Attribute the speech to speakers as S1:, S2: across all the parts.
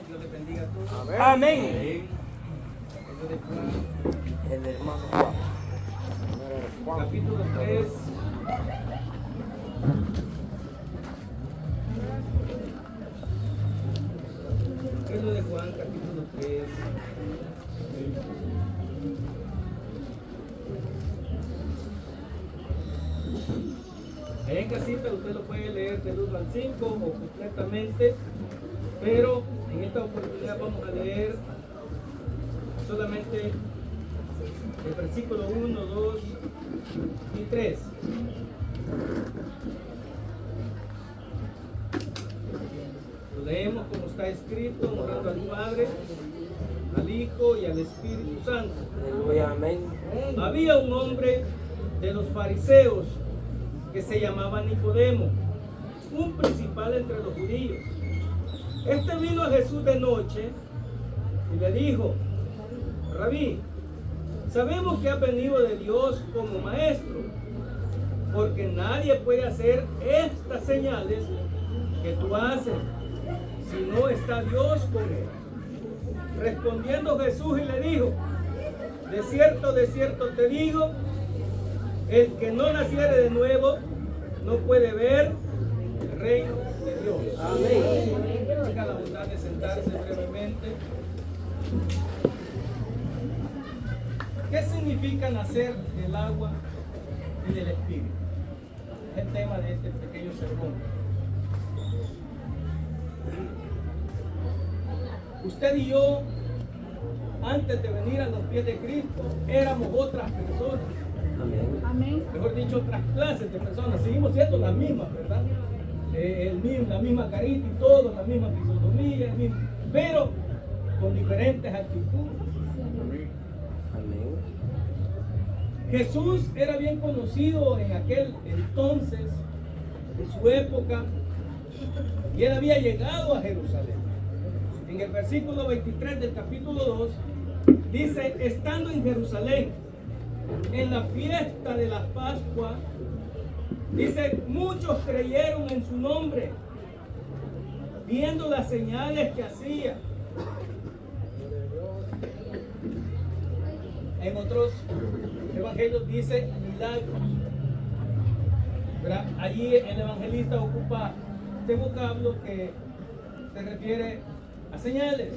S1: Dios les bendiga a todos.
S2: Amén.
S1: Libro de Juan,
S2: El hermano Juan.
S1: capítulo 3. Libro de Juan, capítulo 3. En casita usted lo puede leer del 1 al 5 o completamente, pero en esta oportunidad vamos a leer solamente el versículo 1, 2 y 3. Lo leemos como está escrito, honrando al Padre, al Hijo y al Espíritu Santo.
S2: Aleluya, amén.
S1: Había un hombre de los fariseos que se llamaba Nicodemo, un principal entre los judíos. Este vino a Jesús de noche y le dijo: Rabí, sabemos que has venido de Dios como maestro, porque nadie puede hacer estas señales que tú haces si no está Dios con él. Respondiendo Jesús y le dijo: de cierto te digo, el que no naciere de nuevo no puede ver el reino de Dios. Amén. Tenga la bondad de sentarse brevemente. ¿Qué significa nacer del agua y del Espíritu? Es el tema de este pequeño sermón. Usted y yo, antes de venir a los pies de Cristo, éramos otras personas.
S2: Amén.
S1: Mejor dicho, otras clases de personas. Seguimos siendo las mismas, ¿verdad? La misma carita y todo, la misma fisonomía, pero con diferentes actitudes.
S2: Amén.
S1: Jesús era bien conocido en aquel entonces, en su época, y él había llegado a Jerusalén. En el versículo 23 del capítulo 2 dice: estando en Jerusalén, en la fiesta de la Pascua, dice, muchos creyeron en su nombre, viendo las señales que hacía. En otros evangelios dice milagros. ¿Verdad? Allí el evangelista ocupa este vocablo que se refiere a señales.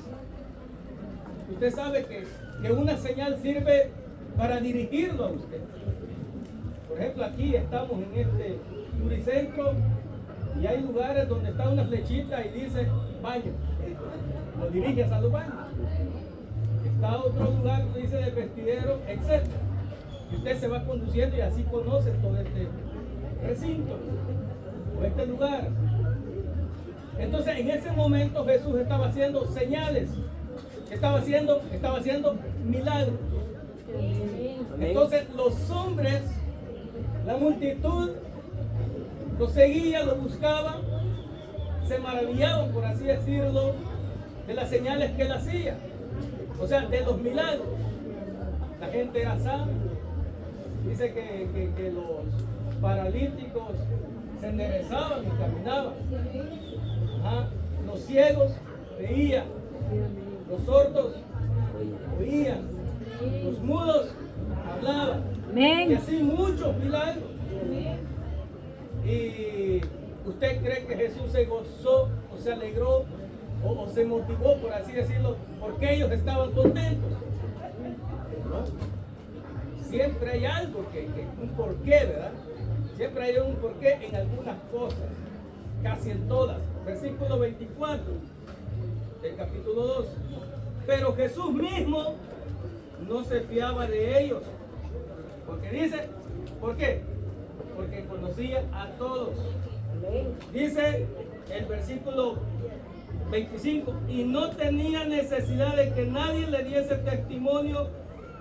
S1: Usted sabe que una señal sirve para dirigirlo a usted. Por ejemplo, aquí estamos en este pluricentro y hay lugares donde está una flechita y dice baño. Lo diriges a los baños. Está otro lugar que dice del vestidero, etc. Y usted se va conduciendo y así conoce todo este recinto o este lugar. Entonces, en ese momento Jesús estaba haciendo señales, estaba haciendo milagros. Entonces los hombres, la multitud, lo seguía, lo buscaba, se maravillaban, por así decirlo, de las señales que él hacía, o sea, de los milagros. La gente era sana. Dice que los paralíticos se enderezaban y caminaban. Los ciegos veían, los sordos oían, los mudos hablaban.
S3: Amén.
S1: Y así muchos milagros. Y usted cree que Jesús se gozó o se alegró o se motivó, por así decirlo, porque ellos estaban contentos. ¿No? Siempre hay algo, un porqué, ¿verdad? Siempre hay un porqué en algunas cosas, casi en todas. Versículo 24 del capítulo 2. Pero Jesús mismo no se fiaba de ellos. Porque dice, ¿por qué? Porque conocía a todos. Dice el versículo 25, y no tenía necesidad de que nadie le diese testimonio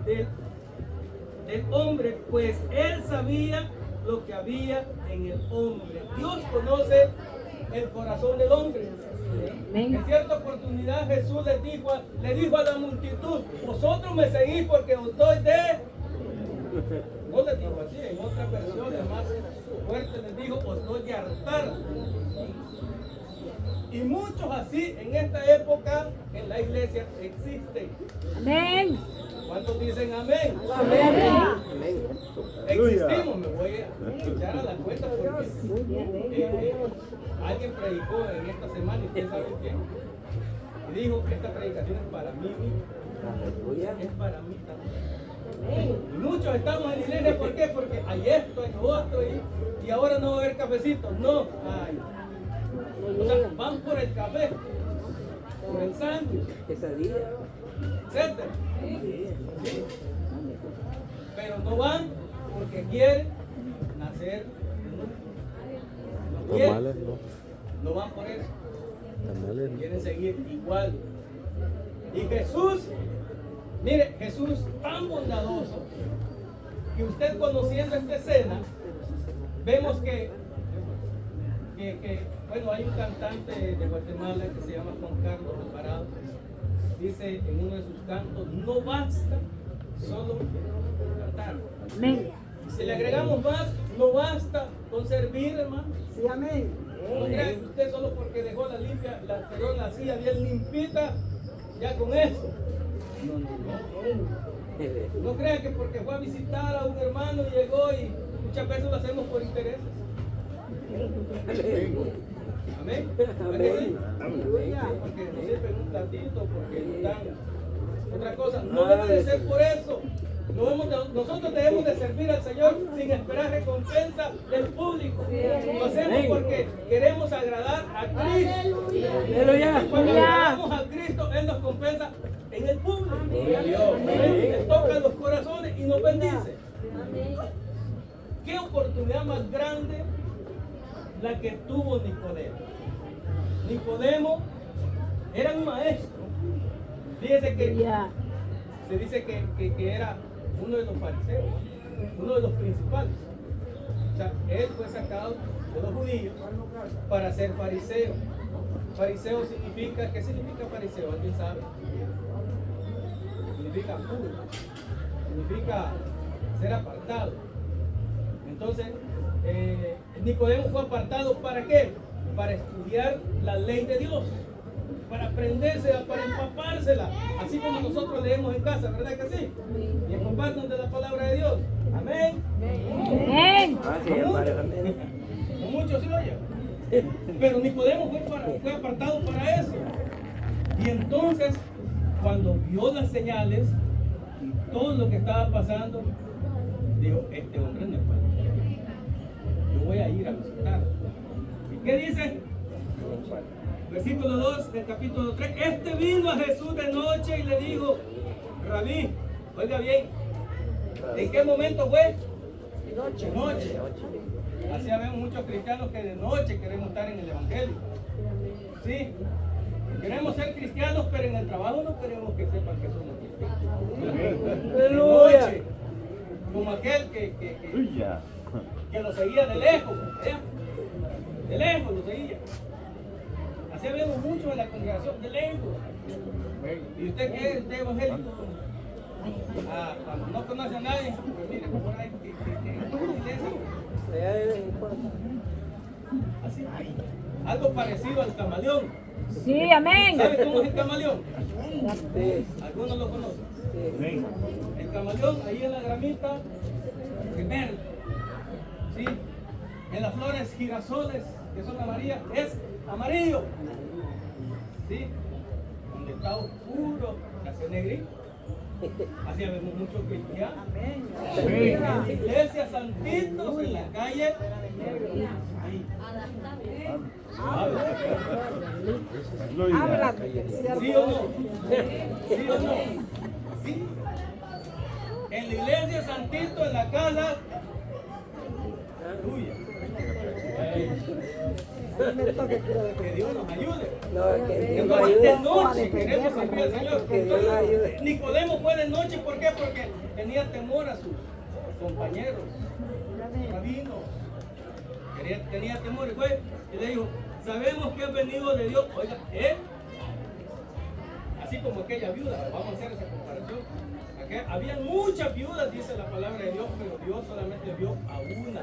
S1: del hombre, pues él sabía lo que había en el hombre. Dios conoce el corazón del hombre. En cierta oportunidad Jesús le dijo a la multitud: vosotros me seguís porque os doy de... No les dijo así, en otras versiones más fuertes les dijo: os doy de hartar. Y muchos así en esta época en la iglesia existen.
S3: Amén.
S1: ¿Cuántos dicen amén?
S2: Amén.
S1: Existimos, me voy a echar a la cuenta porque alguien predicó en esta semana, y ustedes saben quién, y dijo que esta predicación es para mí,
S2: Aleluya.
S1: es para mí también. Y muchos estamos en la iglesia, ¿por qué? Porque hay esto, hay lo otro, y ahora no va a haber cafecito, no hay. O sea, van por el café, por el sándwich,
S2: Quesadilla.
S1: etc. ¿Sí? Pero no van porque quieren nacer de nuevo. No quieren.
S4: Tamales, no.
S1: No van por eso.
S4: Tamales, no.
S1: Quieren seguir igual. Y Jesús, mire, Jesús tan bondadoso que usted conociendo esta escena, vemos que bueno, hay un cantante de Guatemala que se llama Juan Carlos Alvarado. Dice en uno de sus cantos, no basta solo cantar.
S3: Amén.
S1: Y si le agregamos más, no basta con servir, hermano.
S3: Sí, amén.
S1: No crea que usted solo porque dejó la silla bien limpita, ya con eso. No crea que porque fue a visitar a un hermano y llegó, y muchas veces lo hacemos por intereses. Amén.
S2: Amén.
S1: Porque nos sirven un platito, porque nos dan otra cosa. No debe de ser por eso. Nosotros debemos de servir al Señor sin esperar recompensa del público. Lo hacemos porque queremos agradar a Cristo.
S2: Aleluya.
S1: Y cuando agradamos a Cristo, Él nos compensa en el público. Él toca los corazones y nos bendice. ¿Qué oportunidad más grande la que tuvo Nicodemo? Nicodemo era un maestro. Fíjese que se dice que era uno de los fariseos, uno de los principales. O sea, él fue sacado de los judíos para ser fariseo. Fariseo significa, ¿qué significa fariseo? ¿Alguien sabe? Significa puro, significa ser apartado. Entonces, Nicodemo fue apartado ¿para qué? Para estudiar la ley de Dios, para aprendérsela, para empapársela, así como nosotros leemos en casa, ¿verdad que sí? Y empaparnos de la palabra de Dios. Amén.
S3: Amén.
S2: Así es, Padre. Amén.
S1: No muchos se oyen. Pero Nicodemo fue apartado para eso. Y entonces, cuando vio las señales y todo lo que estaba pasando, dijo, este hombre no es para mí. Yo voy a ir a visitarlo. ¿Y qué dice? Versículo 2 del capítulo 3. Este vino a Jesús de noche y le dijo, Rabí, oiga bien, ¿en qué momento fue? De noche. Así vemos muchos cristianos que de noche queremos estar en el Evangelio. Sí, queremos ser cristianos, pero en el trabajo no queremos que sepan que somos cristianos. De noche, como aquel que lo seguía de lejos, ¿verdad? De lejos lo seguía. Así vemos mucho en la congregación, de lejos. ¿Y usted qué es de evangélico? Cuando no conoce a nadie, pues mire, por ahí, así, algo parecido al camaleón.
S3: Sí, amén.
S1: ¿Sabe cómo es el camaleón?
S2: Sí.
S1: Algunos lo conocen.
S2: Sí.
S1: El camaleón ahí en la gramita es verde. ¿Sí? En las flores girasoles que son amarillas es amarillo. ¿Sí? Donde está oscuro, se hace negrito. Así vemos muchos cristianos. En la iglesia santitos, en la calle. Ahí. ¿Sí o no? ¿Sí o no? ¿Sí? En la iglesia santito, en la casa. Aleluya. Que Dios nos ayude.
S2: No, que Dios nos
S1: Entonces, de
S2: ayude.
S1: noche queremos servir al Señor.
S2: Que Dios nos ayude.
S1: Entonces, Nicodemo fue de noche, ¿por qué? Porque tenía temor a sus compañeros, rabinos. Tenía temor y fue y le dijo, sabemos que has venido de Dios. Oiga, así como aquella viuda, vamos a hacer esa comparación. Había muchas viudas, dice la palabra de Dios, pero Dios solamente vio a una.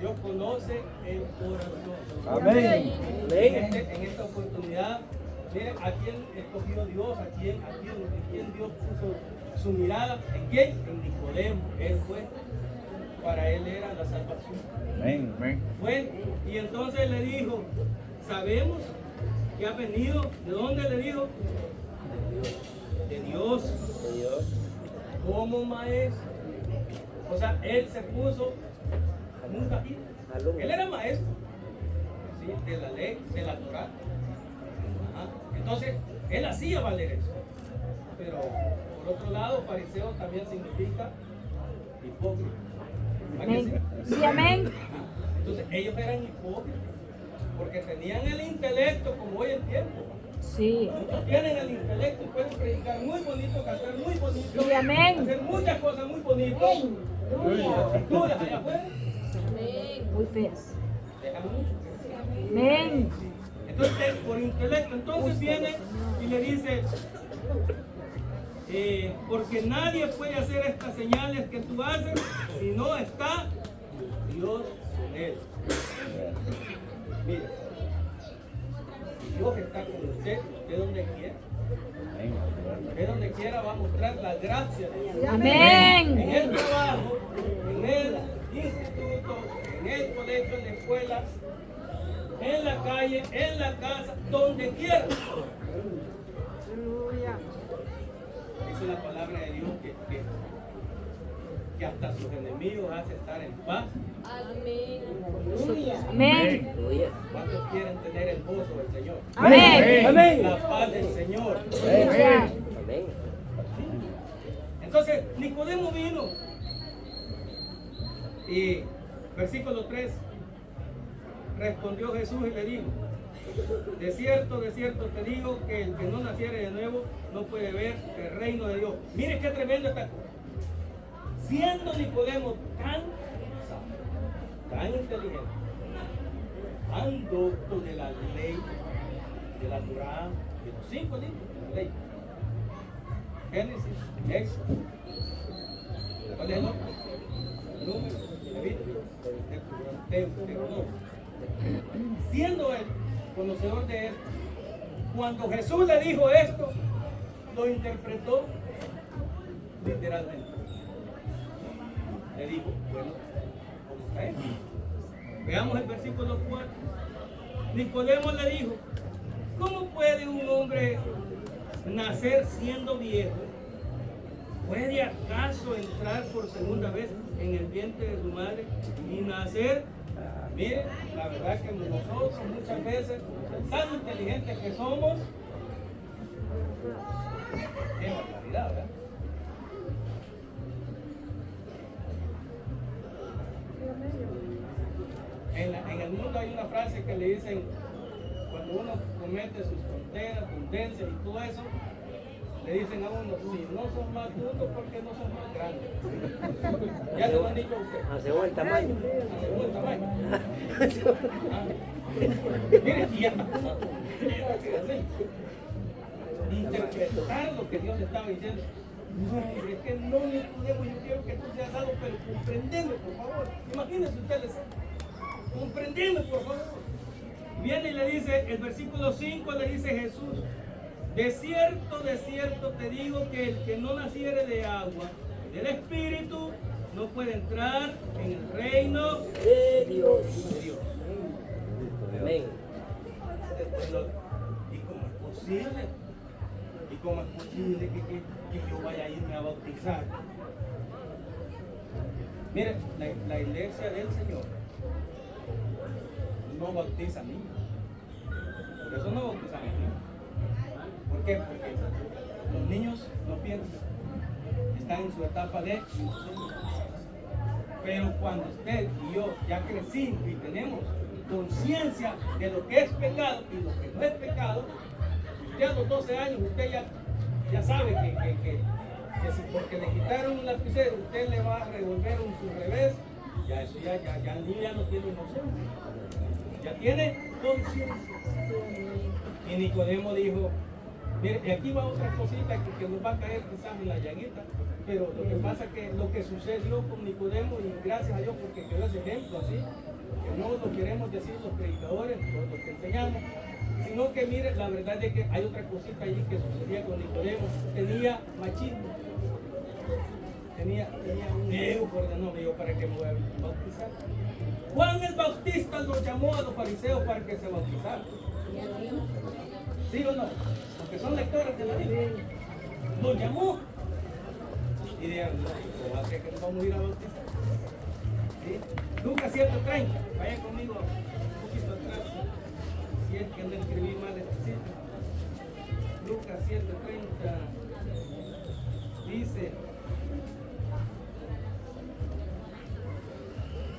S1: Dios conoce el corazón.
S2: Amén.
S1: En esta oportunidad, miren a quién escogió Dios, a quién Dios puso su mirada, ¿en quién? En Nicodemo. Él fue, para él era la salvación.
S2: Amén. Amén.
S1: Bueno, y entonces le dijo, sabemos que ha venido, ¿de dónde le dijo? De Dios. Como maestro. O sea, él se puso como un capítulo. Él era maestro, ¿sí? De la ley, de la Torá. Ajá. Entonces, él hacía valer eso. Pero, por otro lado, fariseo también significa hipócrita. ¿A que sí?
S3: Amén. Sí, amén.
S1: Entonces, ellos eran hipócritas, porque tenían el intelecto como hoy en tiempo.
S3: Sí.
S1: Muchos tienen el intelecto y pueden predicar muy bonito, cantar muy bonito,
S3: Sí, amén.
S1: hacer muchas cosas muy bonitas. Duras allá afuera,
S3: Muy feas.
S1: dejan mucho.
S3: Amén.
S1: Entonces, por intelecto, entonces viene y le dice, porque nadie puede hacer estas señales que tú haces si no está Dios con él. Mira, si Dios está con usted donde quiera. Usted donde quiera va a mostrar la gracia de Dios.
S3: Amén.
S1: En el trabajo, en el instituto, en el colegio, en la escuela, en la calle, en la casa, donde quiera. Dice la palabra de Dios que hasta sus enemigos hace estar en paz.
S3: Amén.
S1: ¿Cuántos quieren tener el gozo del Señor?
S3: Amén.
S1: La paz del Señor.
S2: Amén.
S1: Entonces, Nicodemo vino. Y versículo 3. Respondió Jesús y le dijo, de cierto te digo que el que no naciere de nuevo no puede ver el reino de Dios. Mire qué tremendo esta cosa. Siendo Nicodemo tan sabio, tan inteligente, tan docto de la ley, de la Torá, de los 5 libros de la ley. Génesis, Éxodo, ¿cuál es el otro? Número, Levítico, Deuteronomio. Siendo él conocedor de esto, cuando Jesús le dijo esto, lo interpretó literalmente. Le dijo, bueno, ¿cómo está esto? Veamos el versículo 4. Nicodemo le dijo, ¿cómo puede un hombre nacer siendo viejo? ¿Puede acaso entrar por segunda vez en el vientre de su madre y nacer? Mire, la verdad que nosotros muchas veces, tan inteligentes que somos, qué barbaridad, ¿verdad? En el mundo hay una frase que le dicen, cuando uno comete sus tonteras, tendencias y todo eso, le dicen a uno, si no son más brutos, ¿por qué no son más grandes? Ya se lo han dicho a usted.
S2: A según el tamaño.
S1: A según el tamaño. Mire, y esta cosa, interpretar lo que Dios le estaba diciendo. No, es que no me podemos, yo quiero que tú seas algo, pero comprendeme, por favor. Imagínense ustedes, comprendeme, por favor. Viene y le dice, el versículo 5 le dice Jesús, de cierto te digo que el que no naciere de agua y del Espíritu no puede entrar en el reino
S2: De Dios.
S1: de Dios.
S2: Amén.
S1: ¿Y cómo es posible? ¿Y cómo es posible que yo vaya a irme a bautizar? Mire, la iglesia del Señor no bautiza niños. Por eso no bautizan a niños. ¿Por qué? Porque los niños no piensan, están en su etapa de inocencia. Pero cuando usted y yo ya crecimos y tenemos conciencia de lo que es pecado y lo que no es pecado, usted a los 12 años usted ya sabe que si porque le quitaron un lapicero usted le va a revolver su revés, ya eso ya el niño ya no tiene inocencia, ya tiene conciencia. Y Nicodemo dijo, Mire, y aquí va otra cosita que nos va a caer quizás en la llaguita, pero lo que pasa es que lo que sucedió con Nicodemo, y gracias a Dios porque quedó ese ejemplo así, que no lo queremos decir los predicadores, los que enseñamos, sino que mire, la verdad es que hay otra cosita allí que sucedía con Nicodemo, tenía machismo, tenía un ego por el nombre, yo para que me voy a bautizar. Juan el Bautista los llamó a los fariseos para que se bautizaran. ¿Sí o no? Porque son lectores de la Biblia. Los llamó y dijeron, no, ¿cómo hace que nos vamos a ir a bautizar? ¿Sí? Lucas 7:30, vayan conmigo un poquito atrás, si es que no escribí mal este sitio. Lucas 7:30 dice,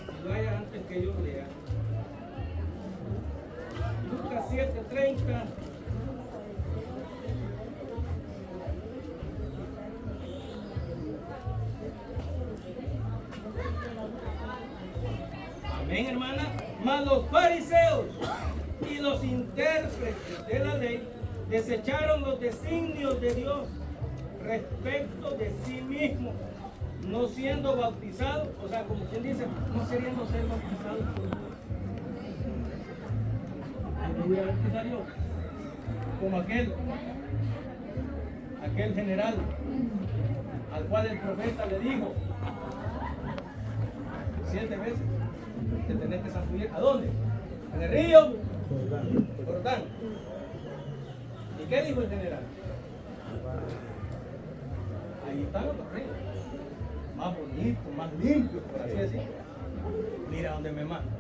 S1: si vaya antes que yo lea, Lucas 7:30. Amén, hermana. Mas los fariseos y los intérpretes de la ley desecharon los designios de Dios respecto de sí mismos, no siendo bautizados, o sea, como quien dice, no queriendo ser bautizados por Dios. ¿Me voy a bautizar yo? Como aquel general al cual el profeta le dijo 7 veces que tenés que zambullir. ¿A dónde? En el río Jordán. ¿Y qué dijo el general? Ahí están los ríos, más bonitos, más limpios, por así decirlo. Mira dónde me manda.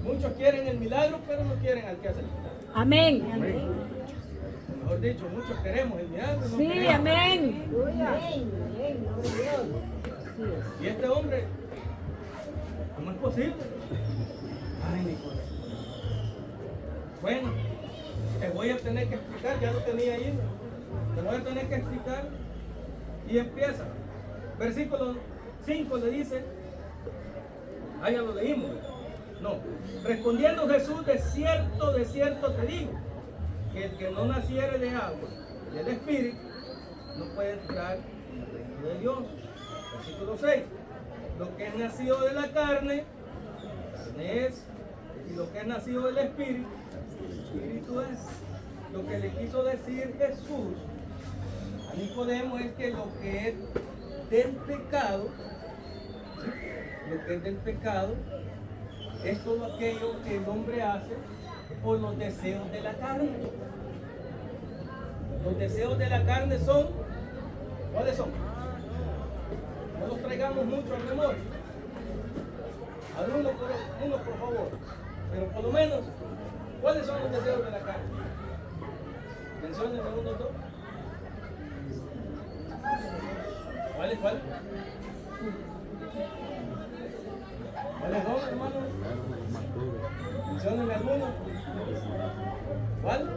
S1: Muchos quieren el milagro, pero no quieren al que hace el milagro.
S3: Amén.
S1: Mejor dicho, muchos queremos el milagro. No
S3: Sí,
S1: queremos.
S3: amén.
S1: Y este hombre, ¿cómo es posible? Ay, Nicolás. Bueno, te voy a tener que explicar, ya lo tenía ahí. Te voy a tener que explicar. Y empieza. Versículo 5 le dice, ya lo leímos. No, respondiendo Jesús, de cierto te digo, que el que no naciere de agua y del Espíritu, no puede entrar en el reino de Dios. Versículo 6, lo que es nacido de la carne es, y lo que es nacido del Espíritu es. Lo que le quiso decir Jesús a Nicodemo es que lo que es del pecado, lo que es del pecado, es todo aquello que el hombre hace por los deseos de la carne. Los deseos de la carne son, ¿cuáles son? No los traigamos mucho a memoria. Algunos por favor. Pero por lo menos, ¿cuáles son los deseos de la carne? Menciónenme uno o dos. ¿Cuáles? ¿Cuáles dos, hermanos? Menciónenme alguno. ¿Cuál?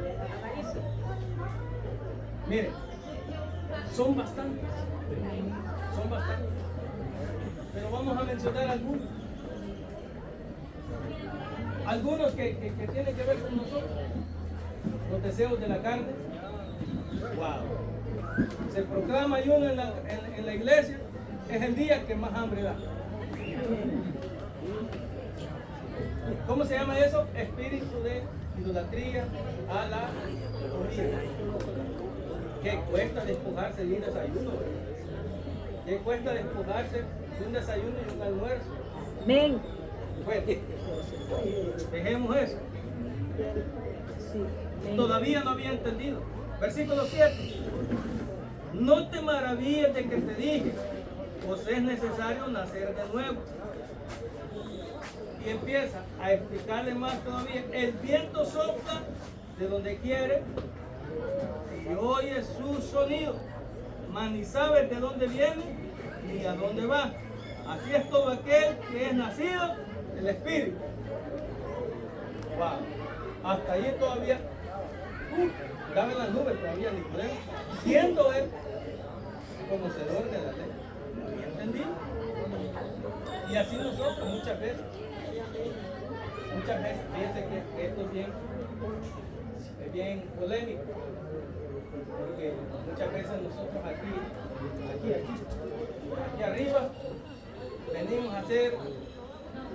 S1: Miren, son bastantes. Son bastantes. Pero vamos a mencionar algunos. Algunos que tienen que ver con nosotros. Los deseos de la carne. Wow. Se proclama ayuno en la iglesia. Es el día que más hambre da. ¿Cómo se llama eso? Espíritu de idolatría a la comida. ¿Qué cuesta despojarse de un desayuno? ¿Qué cuesta despojarse de un desayuno y un almuerzo?
S3: Amén.
S1: Bueno, dejemos eso.
S3: Sí. Amén.
S1: Todavía no había entendido. Versículo 7. No te maravilles de que te dije, pues es necesario nacer de nuevo. Y empieza a explicarle más todavía. El viento sopla de donde quiere y oye su sonido, mas ni sabes de dónde viene ni a dónde va. Así es todo aquel que es nacido del Espíritu. Wow. Hasta ahí todavía estaba en las nubes todavía Nicodemo, siendo él conocedor de la ley. No había entendido. Y así nosotros muchas veces, fíjense que esto es bien, bien polémico, porque muchas veces nosotros aquí arriba, venimos a hacer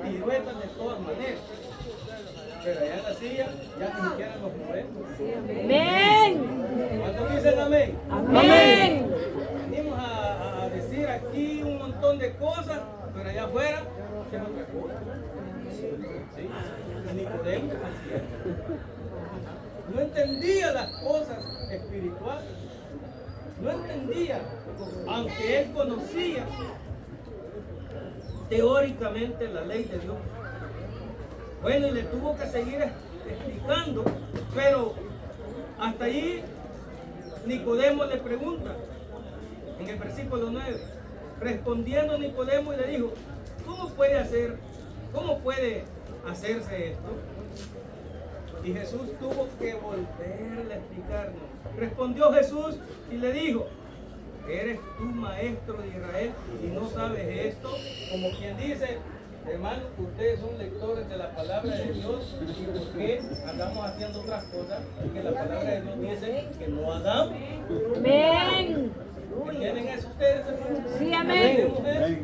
S1: piruetas de todas maneras, pero allá en la silla ya ni siquiera nos movemos.
S3: Amén.
S1: ¿Cuántos dicen amén?
S3: Amén.
S1: Venimos a decir aquí un montón de cosas, pero allá afuera es otra cosa. ¿Sí? Y Nicodemo así es. No entendía las cosas espirituales. No entendía, aunque él conocía teóricamente la ley de Dios. Bueno, y le tuvo que seguir explicando, pero hasta allí Nicodemo le pregunta, en el versículo 9, respondiendo Nicodemo y le dijo, ¿cómo puede hacerse esto? Y Jesús tuvo que volverle a explicarnos. Respondió Jesús y le dijo, ¿eres tú maestro de Israel y no sabes esto? Como quien dice, hermano, ustedes son lectores de la palabra de Dios, ¿y por qué andamos haciendo otras cosas que la palabra de Dios dice que no hagamos?
S3: Amén.
S1: ¿Entienden eso ustedes, hermano?
S3: Sí, amén.
S1: ¿Entendemos eso?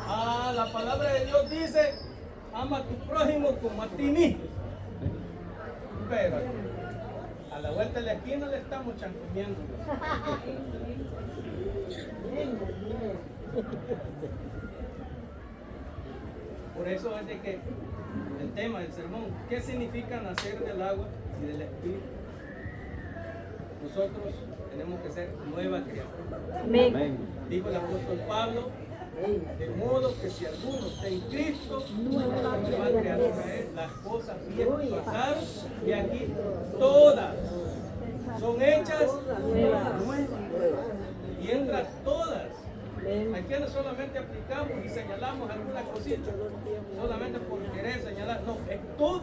S1: Ah, la palabra de Dios dice, ama a tu prójimo como a ti mismo. Pero a la vuelta de la esquina le estamos chancuneando. Por eso es de que el tema del sermón, ¿qué significa nacer del agua y del espíritu? Nosotros tenemos que ser nueva criatura.
S3: Amén.
S1: Dijo el apóstol Pablo, de modo que si alguno está en Cristo, nueva criatura es, las cosas viejas pasaron y aquí todas son hechas nuevas. Y entran todas. Aquí no solamente aplicamos y señalamos algunas cositas, solamente por querer señalar, no, es todo.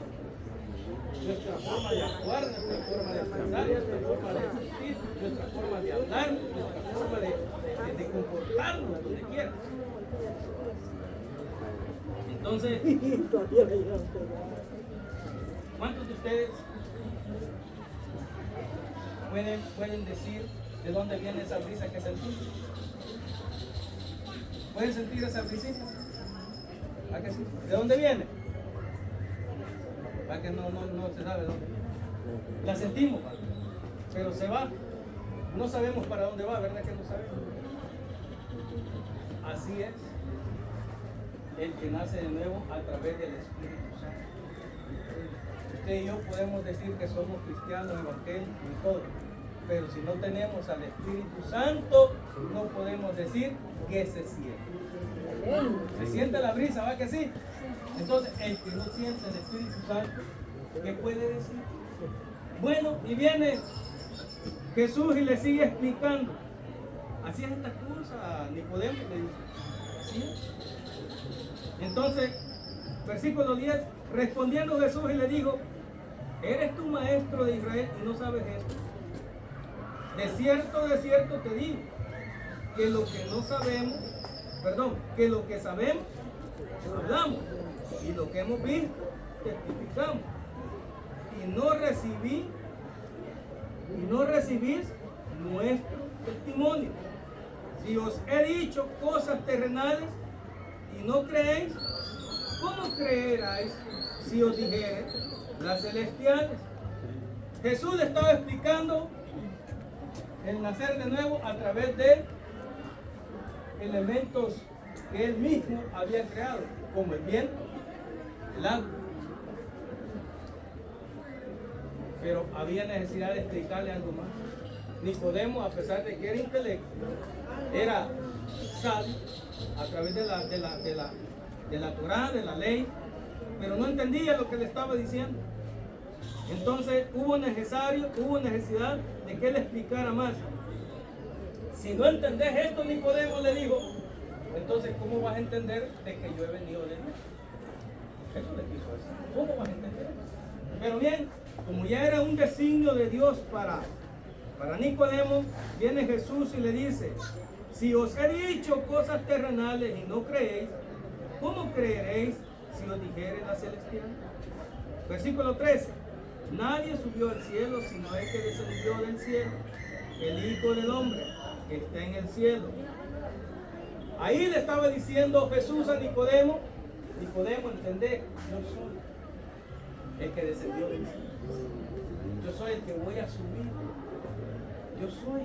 S1: Nuestra forma de actuar, nuestra forma de pensar, nuestra forma de sentir, nuestra forma de hablar, nuestra forma de comportarnos, donde quiera. Entonces, ¿cuántos de ustedes pueden decir de dónde viene esa brisa que sentimos? ¿Pueden sentir esa brisita? ¿A que sí? ¿De dónde viene? ¿Para que no se sabe dónde? La sentimos, pero se va. No sabemos para dónde va, ¿verdad que no sabemos? Así es el que nace de nuevo a través del Espíritu Santo. Usted y yo podemos decir que somos cristianos, evangélicos y todo, pero si no tenemos al Espíritu Santo, no podemos decir que se siente. ¿Se siente la brisa? ¿Va que sí? Entonces, el que no siente el Espíritu Santo, ¿qué puede decir? Bueno, y viene Jesús y le sigue explicando. Así es esta cosa, Nicodemo le dice. Así es. Entonces, versículo 10, respondiendo Jesús y le dijo, ¿eres tú maestro de Israel y no sabes esto? De cierto te digo, que lo que no sabemos, que lo que sabemos, hablamos, y lo que hemos visto, testificamos, y no recibís nuestro testimonio. Si os he dicho cosas terrenales y no creéis, ¿cómo creeráis si os dijere las celestiales? Jesús le estaba explicando el nacer de nuevo a través de elementos que él mismo había creado, como el viento, el agua. Pero había necesidad de explicarle algo más. Nicodemo, a pesar de que era intelecto, era sabio a través de la Torá, de la ley, pero no entendía lo que le estaba diciendo. Entonces hubo necesidad de que él explicara más. Si no entendés esto, Nicodemo le dijo, entonces ¿cómo vas a entender de que yo he venido de Dios? Eso le quiso decir. ¿Cómo vas a entender eso? Pero bien, como ya era un designio de Dios para Nicodemo, viene Jesús y le dice, si os he dicho cosas terrenales y no creéis, ¿cómo creeréis si os dijere la celestial? Versículo 13. Nadie subió al cielo sino el que descendió del cielo, el Hijo del Hombre que está en el cielo. Ahí le estaba diciendo Jesús a Nicodemo, Nicodemo, entendé, yo soy el que descendió del cielo. Yo soy el que voy a subir. Yo soy.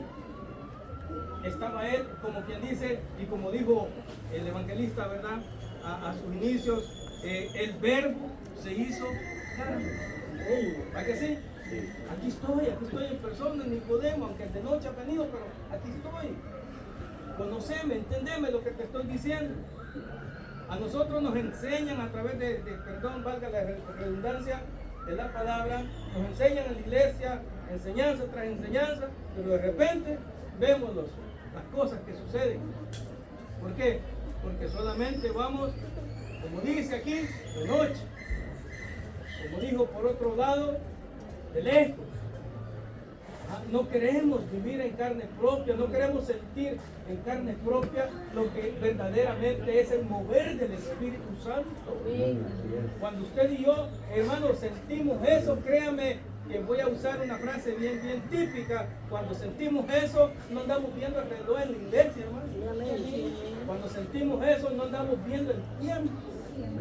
S1: Estaba él, como quien dice, y como dijo el evangelista, ¿verdad? A sus inicios, el verbo se hizo carne. ¿A que sí? Aquí estoy en persona, en Nicodemo, aunque de noche ha venido, pero aquí estoy. Conoceme, entendeme lo que te estoy diciendo. A nosotros nos enseñan a través de perdón, valga la redundancia de la palabra, nos enseñan en la iglesia, enseñanza tras enseñanza, pero de repente vemos las cosas que suceden. ¿Por qué? Porque solamente vamos, como dice aquí, de noche. Como dijo por otro lado, de lejos. No queremos vivir en carne propia, no queremos sentir en carne propia lo que verdaderamente es el mover del Espíritu Santo. Cuando usted y yo, hermanos, sentimos eso, créame que voy a usar una frase bien típica. Cuando sentimos eso, no andamos viendo alrededor en la iglesia, hermano. Cuando sentimos eso, no andamos viendo el tiempo.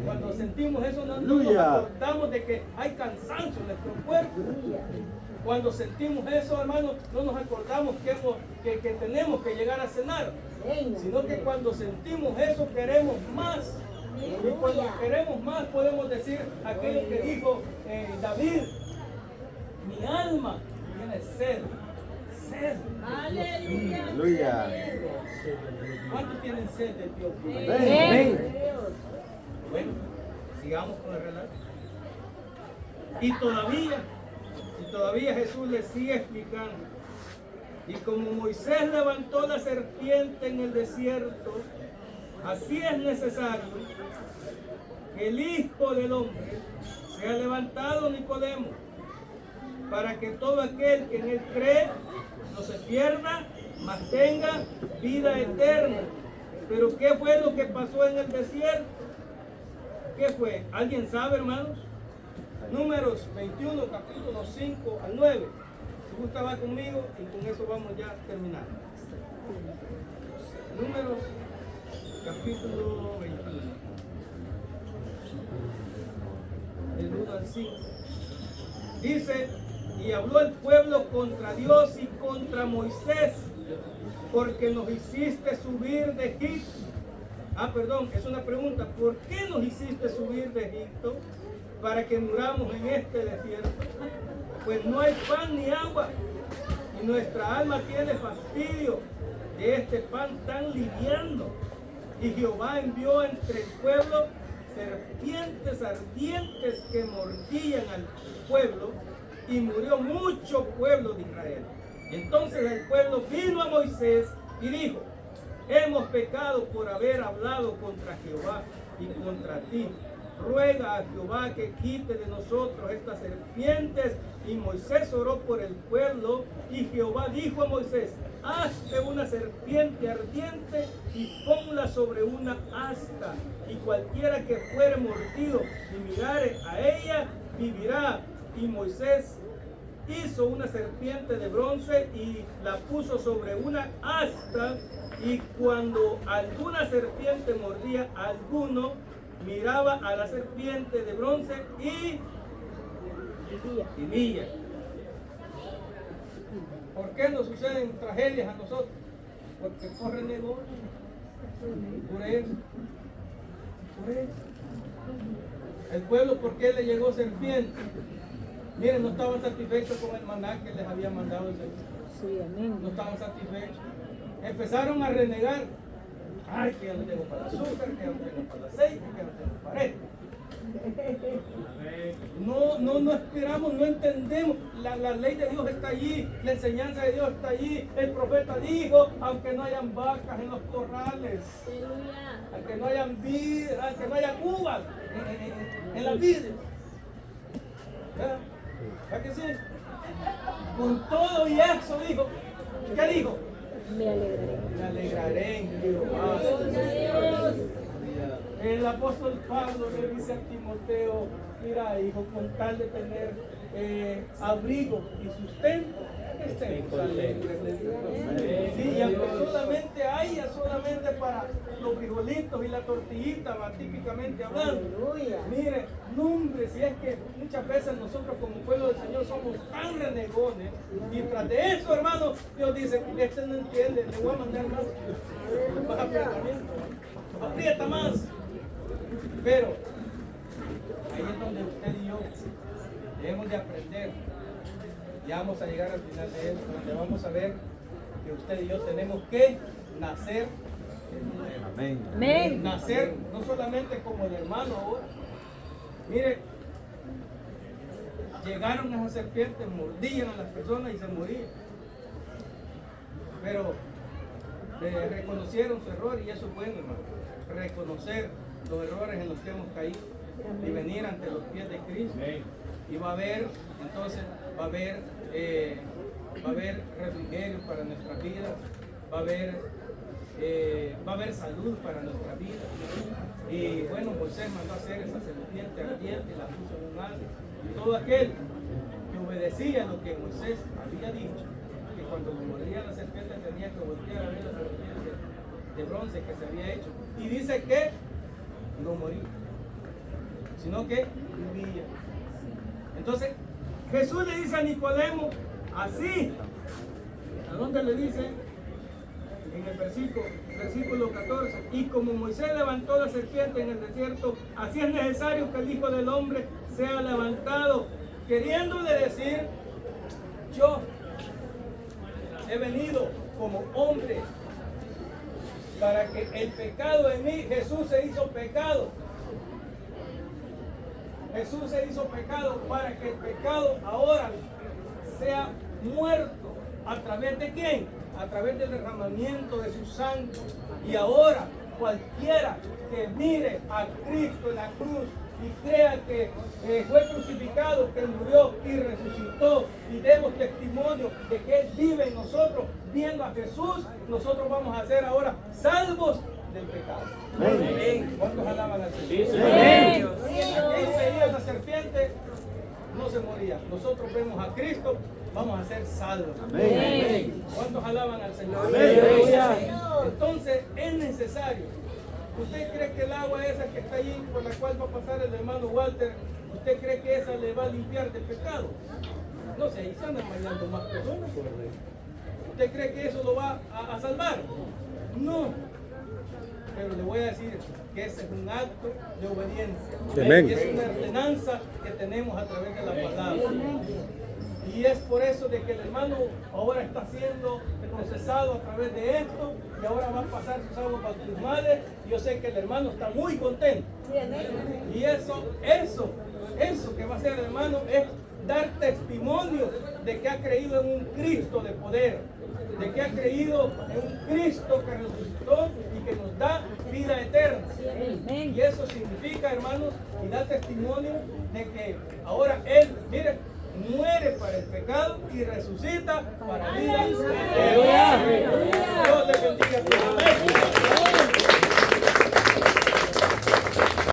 S1: Cuando sentimos eso, no nos acordamos de que hay cansancio en nuestro cuerpo. Cuando sentimos eso, hermanos, no nos acordamos que tenemos que llegar a cenar, sino que cuando sentimos eso queremos más. Y cuando queremos más podemos decir aquello que dijo David: mi alma tiene sed.
S4: Aleluya.
S1: ¿Cuántos tienen sed de Dios?
S3: Amén.
S1: Bueno, sigamos con el relato. Y todavía Jesús le sigue explicando. Y como Moisés levantó la serpiente en el desierto, así es necesario que el Hijo del Hombre sea levantado, Nicodemo, para que todo aquel que en él cree no se pierda, mas tenga vida eterna. Pero ¿qué fue lo que pasó en el desierto? ¿Qué fue? ¿Alguien sabe, hermanos? Números 21, capítulo 5 al 9. Si gusta va conmigo y con eso vamos ya a terminar. Números, capítulo 21. Del 1 al 5. Dice: y habló el pueblo contra Dios y contra Moisés, porque nos hiciste subir de Egipto. Perdón, es una pregunta. ¿Por qué nos hiciste subir de Egipto para que muramos en este desierto? Pues no hay pan ni agua, y nuestra alma tiene fastidio de este pan tan liviano. Y Jehová envió entre el pueblo serpientes ardientes que mordían al pueblo, y murió mucho pueblo de Israel. Entonces el pueblo vino a Moisés y dijo: hemos pecado por haber hablado contra Jehová y contra ti. Ruega a Jehová que quite de nosotros estas serpientes. Y Moisés oró por el pueblo, y Jehová dijo a Moisés: hazte una serpiente ardiente y ponla sobre una asta, y cualquiera que fuere mordido y mirare a ella vivirá. Y Moisés hizo una serpiente de bronce y la puso sobre una asta, y cuando alguna serpiente mordía a alguno, miraba a la serpiente de bronce y vivía. ¿Por qué nos suceden tragedias a nosotros? Porque corre negocio. Por eso. El pueblo, ¿por qué le llegó serpiente? Miren, no estaban satisfechos con el maná que les había mandado el Señor.
S3: Sí, amén.
S1: No estaban satisfechos. Empezaron a renegar. Ay, que ya no tengo para el azúcar, que ya no tengo para el aceite, que ya no tengo para esto. No esperamos, no entendemos. La ley de Dios está allí, la enseñanza de Dios está allí. El profeta dijo: aunque no hayan vacas en los corrales, aunque no hayan uvas en las vides, ¿verdad que sí? Con todo y eso dijo, ¿qué dijo?
S3: Me alegraré.
S1: Me alegraré en Jehová. El apóstol Pablo le dice a Timoteo: mira, hijo, con tal de tener abrigo y sustento, estemos alegres. Sí, y aunque solamente haya solamente para los frijolitos y la tortillita, va, típicamente hablando. Mire, no hombre, si es que muchas veces nosotros como pueblo del Señor somos tan renegones, y tras de eso, hermano, Dios dice, este no entiende, le voy a mandar más apretamiento, aprieta más. Pero ahí es donde usted y yo debemos de aprender. Ya vamos a llegar al final de esto, donde vamos a ver que usted y yo tenemos que nacer de nuevo.
S4: Amén.
S3: Amén.
S1: Nacer no solamente como el hermano ahora. Mire, llegaron esas serpientes, mordían a las personas y se morían. Pero reconocieron su error y eso es bueno, hermano. Reconocer los errores en los que hemos caído y venir ante los pies de Cristo. Y va a haber, entonces, va a haber refrigerio para nuestras vidas, va a haber salud para nuestras vidas. Y bueno, Moisés mandó a hacer esa serpiente ardiente, la puso en un alto. Y todo aquel que obedecía lo que Moisés había dicho, que cuando lo mordía la serpiente tenía que voltear a ver la serpiente de bronce que se había hecho. Y dice que no moría, sino que vivía. Entonces, Jesús le dice a Nicodemo, así, ¿a dónde le dice? En el versículo 14, y como Moisés levantó la serpiente en el desierto, así es necesario que el Hijo del Hombre sea levantado, queriéndole decir, yo he venido como hombre para que el pecado en mí, Jesús se hizo pecado. Jesús se hizo pecado para que el pecado ahora sea muerto. ¿A través de quién? A través del derramamiento de su sangre. Y ahora cualquiera que mire a Cristo en la cruz y crea que fue crucificado, que murió y resucitó, y demos testimonio de que Él vive en nosotros, viendo a Jesús, nosotros vamos a ser ahora salvos del pecado. Amén. ¿Cuántos alaban al Señor?
S3: Amén.
S1: Aquel veía la serpiente, no se moría. Nosotros vemos a Cristo, vamos a ser salvos.
S3: Amén.
S1: ¿Cuántos alaban al Señor?
S3: Amén.
S1: Entonces es necesario. ¿Usted cree que el agua esa que está allí por la cual va a pasar el hermano Walter, usted cree que esa le va a limpiar del pecado? No sé, ahí se andan bañando más personas. ¿Usted cree que eso lo va a salvar? No. Pero le voy a decir que ese es un acto de obediencia.
S4: Amén.
S1: Y es una ordenanza que tenemos a través de la palabra. Y es por eso de que el hermano ahora está siendo procesado a través de esto y ahora va a pasar sus aguas bautismales. Yo sé que el hermano está muy contento. Y eso que va a hacer el hermano es dar testimonio de que ha creído en un Cristo de poder, de que ha creído en un Cristo que resucitó y que nos da vida eterna. Y eso significa, hermanos, y da testimonio de que ahora Él, mire, muere para el pecado y resucita para vida eterna.